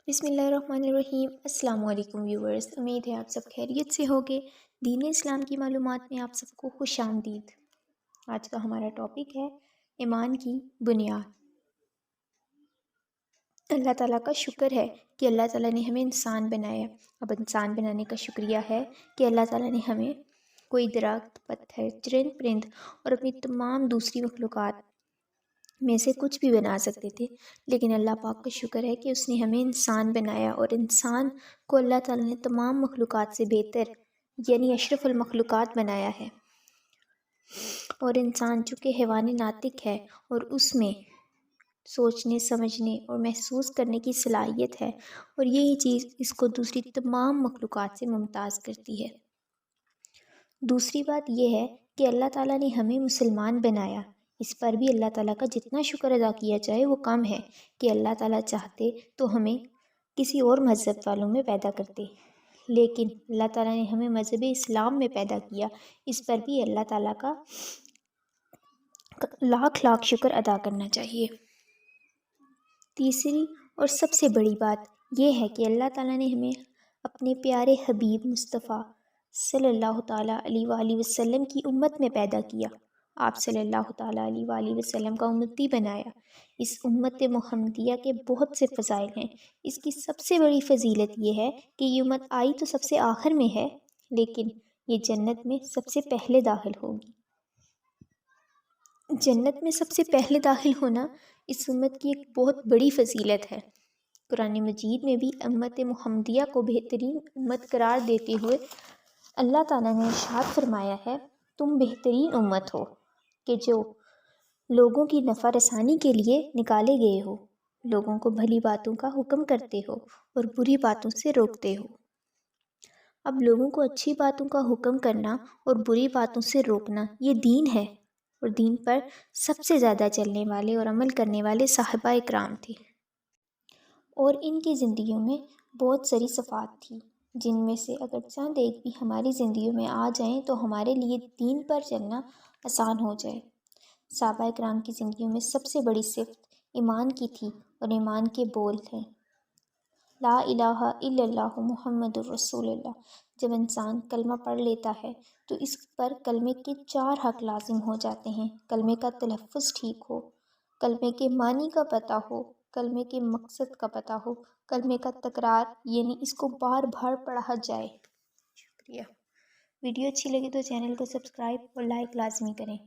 بسم اللہ الرحمن الرحیم۔ السلام علیکم ویورز، امید ہے آپ سب خیریت سے ہوگے۔ دین اسلام کی معلومات میں آپ سب کو خوش آمدید۔ آج کا ہمارا ٹاپک ہے ایمان کی بنیاد۔ اللہ تعالیٰ کا شکر ہے کہ اللہ تعالیٰ نے ہمیں انسان بنایا۔ اب انسان بنانے کا شکریہ ہے کہ اللہ تعالیٰ نے ہمیں کوئی درخت، پتھر، چرند پرند اور اپنی تمام دوسری مخلوقات میں سے کچھ بھی بنا سکتے تھے، لیکن اللہ پاک کا شکر ہے کہ اس نے ہمیں انسان بنایا، اور انسان کو اللہ تعالیٰ نے تمام مخلوقات سے بہتر یعنی اشرف المخلوقات بنایا ہے۔ اور انسان چونکہ حیوان ناطق ہے اور اس میں سوچنے، سمجھنے اور محسوس کرنے کی صلاحیت ہے، اور یہی چیز اس کو دوسری تمام مخلوقات سے ممتاز کرتی ہے۔ دوسری بات یہ ہے کہ اللہ تعالیٰ نے ہمیں مسلمان بنایا۔ اس پر بھی اللہ تعالیٰ کا جتنا شکر ادا کیا جائے وہ کم ہے کہ اللہ تعالیٰ چاہتے تو ہمیں کسی اور مذہب والوں میں پیدا کرتے، لیکن اللہ تعالیٰ نے ہمیں مذہب اسلام میں پیدا کیا۔ اس پر بھی اللہ تعالیٰ کا لاکھ لاکھ شکر ادا کرنا چاہیے۔ تیسری اور سب سے بڑی بات یہ ہے کہ اللہ تعالیٰ نے ہمیں اپنے پیارے حبیب مصطفیٰ صلی اللہ تعالیٰ علیہ وآلہ وسلم کی امت میں پیدا کیا۔ آپ صلی اللہ تعالیٰ علیہ وآلہ وسلم کا امتی بنایا۔ اس امت محمدیہ کے بہت سے فضائل ہیں۔ اس کی سب سے بڑی فضیلت یہ ہے کہ یہ امت آئی تو سب سے آخر میں ہے، لیکن یہ جنت میں سب سے پہلے داخل ہوگی۔ جنت میں سب سے پہلے داخل ہونا اس امت کی ایک بہت بڑی فضیلت ہے۔ قرآن مجید میں بھی امت محمدیہ کو بہترین امت قرار دیتے ہوئے اللہ تعالیٰ نے ارشاد فرمایا ہے، تم بہترین امت ہو کہ جو لوگوں کی نفع رسانی کے لیے نکالے گئے ہو، لوگوں کو بھلی باتوں کا حکم کرتے ہو اور بری باتوں سے روکتے ہو۔ اب لوگوں کو اچھی باتوں کا حکم کرنا اور بری باتوں سے روکنا یہ دین ہے، اور دین پر سب سے زیادہ چلنے والے اور عمل کرنے والے صحابہ اکرام تھے، اور ان کی زندگیوں میں بہت ساری صفات تھی جن میں سے اگر چند ایک بھی ہماری زندگیوں میں آ جائیں تو ہمارے لیے دین پر چلنا آسان ہو جائے۔ صحابہ اکرام کی زندگیوں میں سب سے بڑی صفت ایمان کی تھی، اور ایمان کے بول تھے لا الہ الا اللہ محمد الرسول اللہ۔ جب انسان کلمہ پڑھ لیتا ہے تو اس پر کلمے کے 4 حق لازم ہو جاتے ہیں۔ کلمے کا تلفظ ٹھیک ہو، کلمے کے معنی کا پتہ ہو، کلمے کے مقصد کا پتہ ہو، کلمے کا تکرار یعنی اس کو بار بار پڑھا جائے۔ شکریہ۔ ویڈیو اچھی لگی تو چینل کو سبسکرائب اور لائک لازمی کریں۔